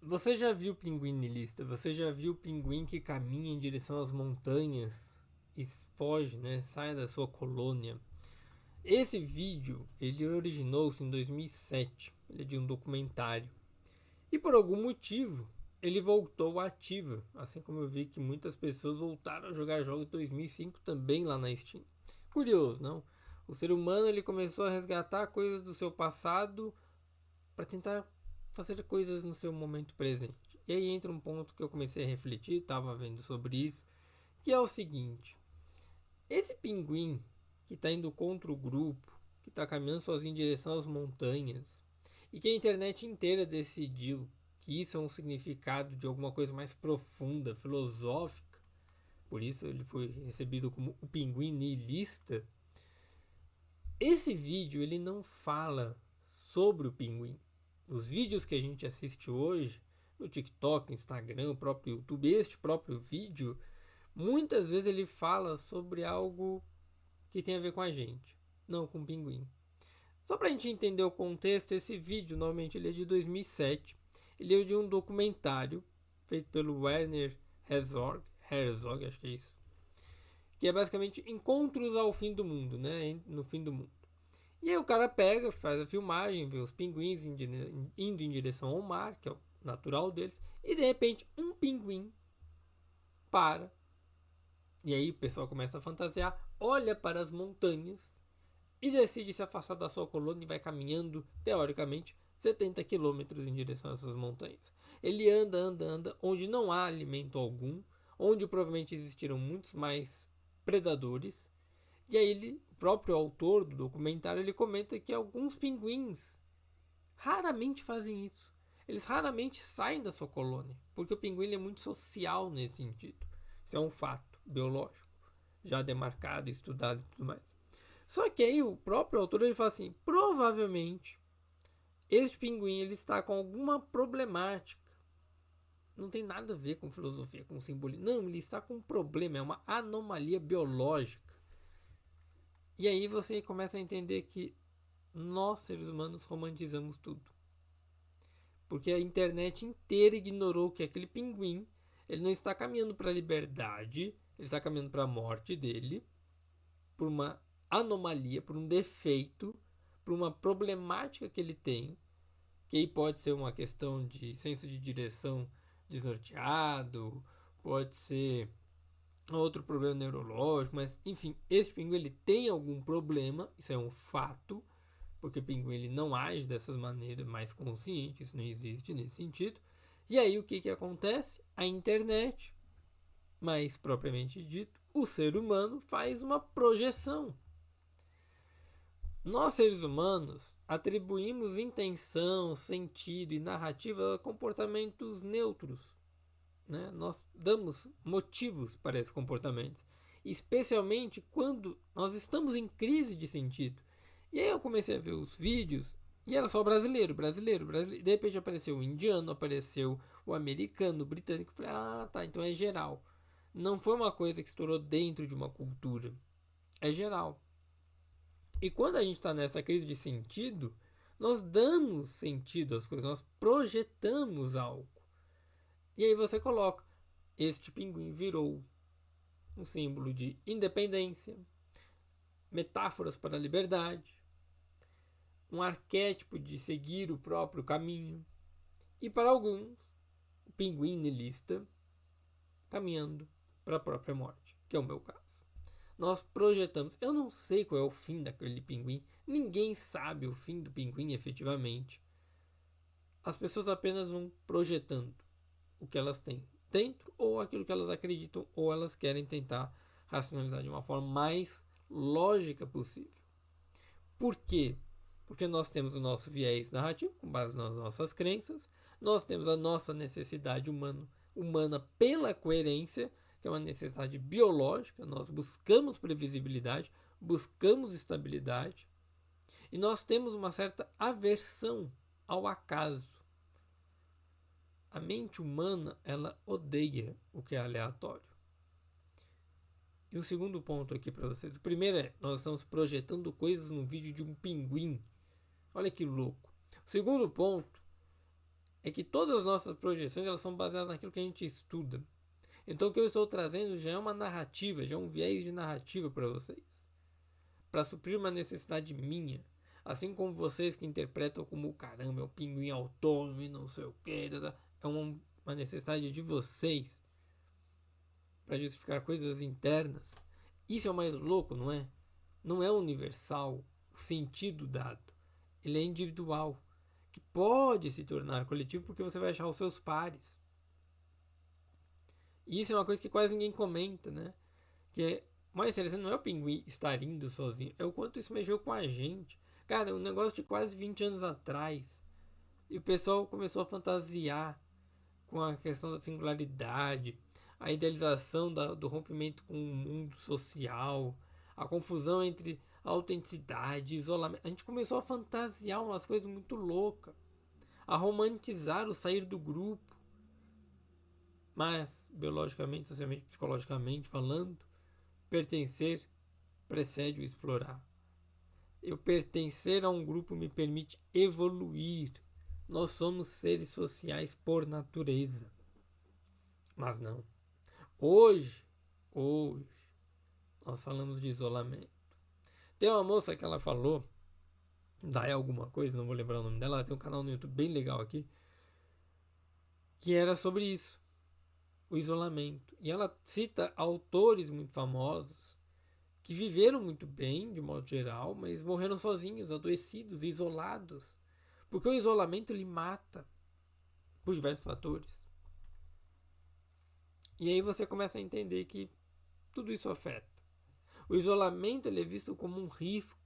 Você já viu o pinguim niilista? Você já viu o pinguim que caminha em direção às montanhas e foge, né? Sai da sua colônia. Esse vídeo, ele originou-se em 2007. Ele é de um documentário. E por algum motivo, ele voltou ativa. Assim como eu vi que muitas pessoas voltaram a jogar jogos de 2005 também lá na Steam. Curioso, não? O ser humano ele começou a resgatar coisas do seu passado para tentar fazer coisas no seu momento presente. E aí entra um ponto que eu comecei a refletir, estava vendo sobre isso, que é o seguinte: esse pinguim que está indo contra o grupo, que está caminhando sozinho em direção às montanhas, e que a internet inteira decidiu que isso é um significado de alguma coisa mais profunda, filosófica, por isso ele foi recebido como o pinguim niilista. Esse vídeo ele não fala sobre o pinguim. Os vídeos que a gente assiste hoje no TikTok, Instagram, o próprio YouTube, este próprio vídeo, muitas vezes ele fala sobre algo que tem a ver com a gente, não com o pinguim. Só para a gente entender o contexto, esse vídeo normalmente ele é de 2007. Ele é de um documentário feito pelo Werner Herzog, acho que é isso, que é basicamente encontros ao fim do mundo, né? No fim do mundo. E aí o cara pega, faz a filmagem, vê os pinguins indo em direção ao mar, que é o natural deles, e de repente um pinguim para. E aí o pessoal começa a fantasiar, olha para as montanhas e decide se afastar da sua colônia e vai caminhando, teoricamente, 70 quilômetros em direção a essas montanhas. Ele anda, onde não há alimento algum, onde provavelmente existiram muitos mais predadores. E aí ele, o próprio autor do documentário, ele comenta que alguns pinguins raramente fazem isso. Eles raramente saem da sua colônia, porque o pinguim é muito social nesse sentido. Isso é um fato biológico, já demarcado, estudado e tudo mais. Só que aí o próprio autor ele fala assim, provavelmente este pinguim ele está com alguma problemática. Não tem nada a ver com filosofia, com simbolismo. Não, ele está com um problema, é uma anomalia biológica. E aí você começa a entender que nós, seres humanos, romantizamos tudo. Porque a internet inteira ignorou que aquele pinguim, ele não está caminhando para a liberdade, ele está caminhando para a morte dele, por uma anomalia, por um defeito, por uma problemática que ele tem, que aí pode ser uma questão de senso de direção desnorteado, pode ser outro problema neurológico, mas enfim, esse pinguim ele tem algum problema, isso é um fato, porque o pinguim ele não age dessas maneiras mais conscientes, isso não existe nesse sentido. E aí o que, que acontece? A internet, mais propriamente dito, o ser humano faz uma projeção. Nós, seres humanos, atribuímos intenção, sentido e narrativa a comportamentos neutros. Né? Nós damos motivos para esses comportamentos, especialmente quando nós estamos em crise de sentido. E aí eu comecei a ver os vídeos e era só brasileiro, brasileiro, brasileiro. De repente apareceu o indiano, apareceu o americano, o britânico. Eu falei, ah, tá, então é geral. Não foi uma coisa que estourou dentro de uma cultura. É geral. E quando a gente está nessa crise de sentido, nós damos sentido às coisas, nós projetamos algo. E aí você coloca, este pinguim virou um símbolo de independência, metáforas para a liberdade, um arquétipo de seguir o próprio caminho, e para alguns, o pinguim niilista caminhando para a própria morte, que é o meu caso. Nós projetamos, eu não sei qual é o fim daquele pinguim, ninguém sabe o fim do pinguim efetivamente. As pessoas apenas vão projetando o que elas têm dentro ou aquilo que elas acreditam ou elas querem tentar racionalizar de uma forma mais lógica possível. Por quê? Porque nós temos o nosso viés narrativo com base nas nossas crenças, nós temos a nossa necessidade humana pela coerência, que é uma necessidade biológica, nós buscamos previsibilidade, buscamos estabilidade, e nós temos uma certa aversão ao acaso. A mente humana, ela odeia o que é aleatório. E o segundo ponto aqui para vocês. O primeiro é, nós estamos projetando coisas no vídeo de um pinguim. Olha que louco. O segundo ponto é que todas as nossas projeções elas são baseadas naquilo que a gente estuda. Então o que eu estou trazendo já é uma narrativa, já é um viés de narrativa para vocês. Para suprir uma necessidade minha. Assim como vocês que interpretam como caramba, é um pinguim autônomo e não sei o que. É uma necessidade de vocês para justificar coisas internas. Isso é o mais louco, não é? Não é universal o sentido dado. Ele é individual. Que pode se tornar coletivo porque você vai achar os seus pares. E isso é uma coisa que quase ninguém comenta, né? Que é mais interessante não é o pinguim estar indo sozinho, é o quanto isso mexeu com a gente. Cara, um negócio de quase 20 anos atrás. E o pessoal começou a fantasiar com a questão da singularidade, a idealização do rompimento com o mundo social, a confusão entre autenticidade e isolamento. A gente começou a fantasiar umas coisas muito loucas, a romantizar o sair do grupo. Mas, biologicamente, socialmente, psicologicamente falando, pertencer precede o explorar. Eu pertencer a um grupo me permite evoluir. Nós somos seres sociais por natureza. Mas não. Hoje, nós falamos de isolamento. Tem uma moça que ela falou, daí alguma coisa, não vou lembrar o nome dela, ela tem um canal no YouTube bem legal aqui, que era sobre isso, o isolamento. E ela cita autores muito famosos que viveram muito bem, de modo geral, mas morreram sozinhos, adoecidos, isolados. Porque o isolamento ele mata por diversos fatores. E aí você começa a entender que tudo isso afeta. O isolamento ele é visto como um risco,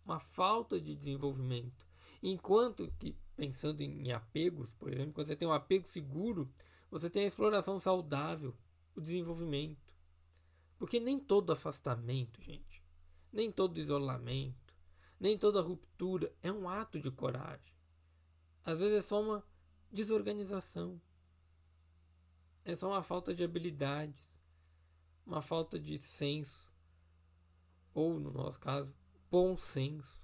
uma falta de desenvolvimento. Enquanto que, pensando em apegos, por exemplo, quando você tem um apego seguro, você tem a exploração saudável, o desenvolvimento. Porque nem todo afastamento, gente, nem todo isolamento, nem toda ruptura é um ato de coragem. Às vezes é só uma desorganização. É só uma falta de habilidades, uma falta de senso, ou no nosso caso, bom senso.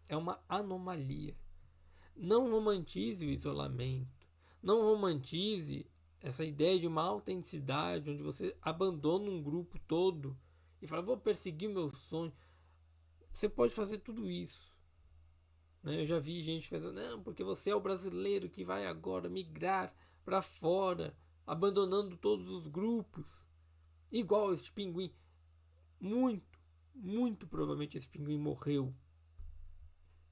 É uma anomalia. Não romantize o isolamento. Não romantize essa ideia de uma autenticidade onde você abandona um grupo todo e fala, vou perseguir meu sonho. Você pode fazer tudo isso. Né? Eu já vi gente fazendo, não, porque você é o brasileiro que vai agora migrar para fora, abandonando todos os grupos. Igual este pinguim. Muito provavelmente esse pinguim morreu.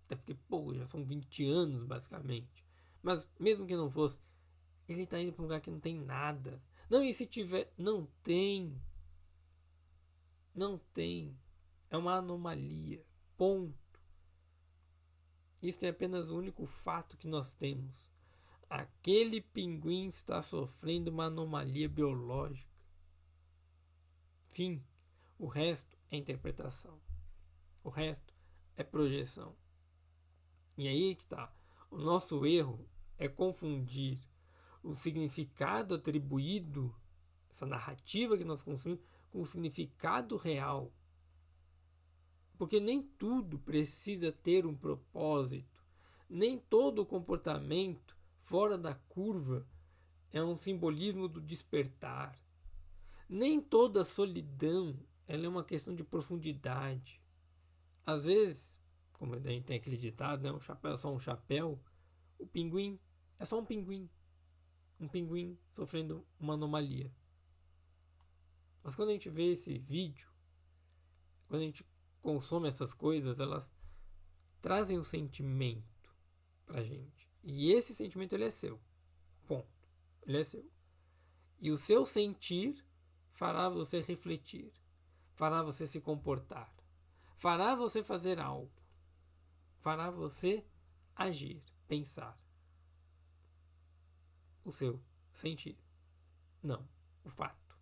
Até porque, pô, já são 20 anos basicamente. Mas mesmo que não fosse, ele tá indo para um lugar que não tem nada. Não, e se tiver? Não tem. Não tem. É uma anomalia. Ponto. Isso é apenas o único fato que nós temos. Aquele pinguim está sofrendo uma anomalia biológica. Fim. O resto é interpretação. O resto é projeção. E aí que tá. O nosso erro é confundir o significado atribuído, essa narrativa que nós consumimos, com o significado real. Porque nem tudo precisa ter um propósito. Nem todo comportamento fora da curva é um simbolismo do despertar. Nem toda solidão ela é uma questão de profundidade. Às vezes, como a gente tem aquele ditado, né? Um chapéu é só um chapéu. O pinguim é só um pinguim. Um pinguim sofrendo uma anomalia. Mas quando a gente vê esse vídeo, quando a gente consome essas coisas, elas trazem um sentimento pra gente. E esse sentimento ele é seu. Ponto. Ele é seu. E o seu sentir fará você refletir. Fará você se comportar. Fará você fazer algo. Fará você agir, pensar. O seu sentir. Não, o fato.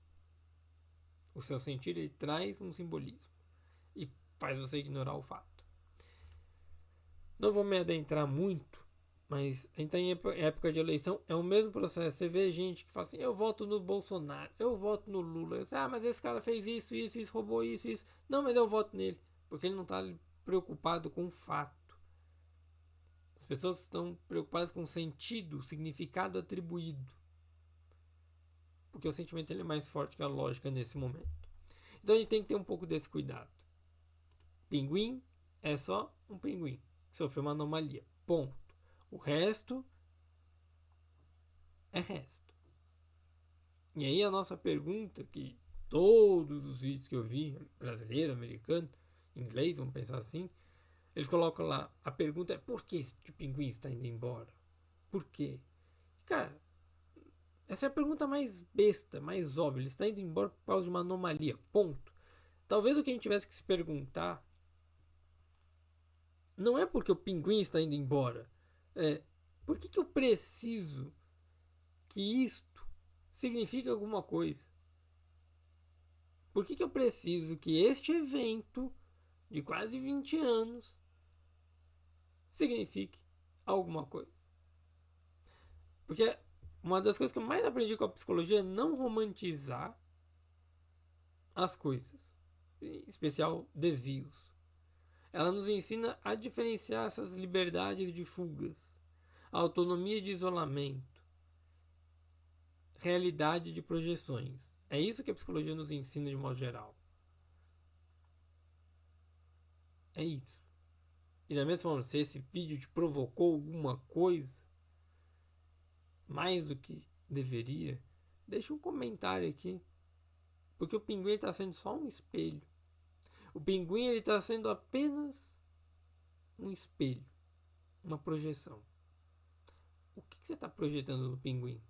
O seu sentir ele traz um simbolismo e faz você ignorar o fato. Não vou me adentrar muito, mas a gente está em época de eleição, é o mesmo processo. Você vê gente que fala assim, eu voto no Bolsonaro, eu voto no Lula. Eu digo, mas esse cara fez isso, roubou isso. Não, mas eu voto nele, porque ele não está preocupado com o fato. As pessoas estão preocupadas com o sentido, o significado atribuído. Porque o sentimento ele é mais forte que a lógica nesse momento. Então a gente tem que ter um pouco desse cuidado. Pinguim é só um pinguim que sofreu uma anomalia. Ponto. O resto é resto. E aí a nossa pergunta, que todos os vídeos que eu vi, brasileiro, americano, inglês, vamos pensar assim, eles colocam lá, a pergunta é: por que esse pinguim está indo embora? Por quê? Cara, essa é a pergunta mais besta, mais óbvia. Ele está indo embora por causa de uma anomalia. Ponto. Talvez o que a gente tivesse que se perguntar não é porque o pinguim está indo embora. É por que eu preciso que isto signifique alguma coisa? Por que eu preciso que este evento de quase 20 anos signifique alguma coisa? Porque uma das coisas que eu mais aprendi com a psicologia é não romantizar as coisas, em especial desvios. Ela nos ensina a diferenciar essas liberdades de fugas, a autonomia de isolamento, realidade de projeções. É isso que a psicologia nos ensina de modo geral. É isso. E da mesma forma, se esse vídeo te provocou alguma coisa, mais do que deveria, deixa um comentário aqui. Porque o pinguim está sendo só um espelho. O pinguim está sendo apenas um espelho, uma projeção. O que você está projetando no pinguim?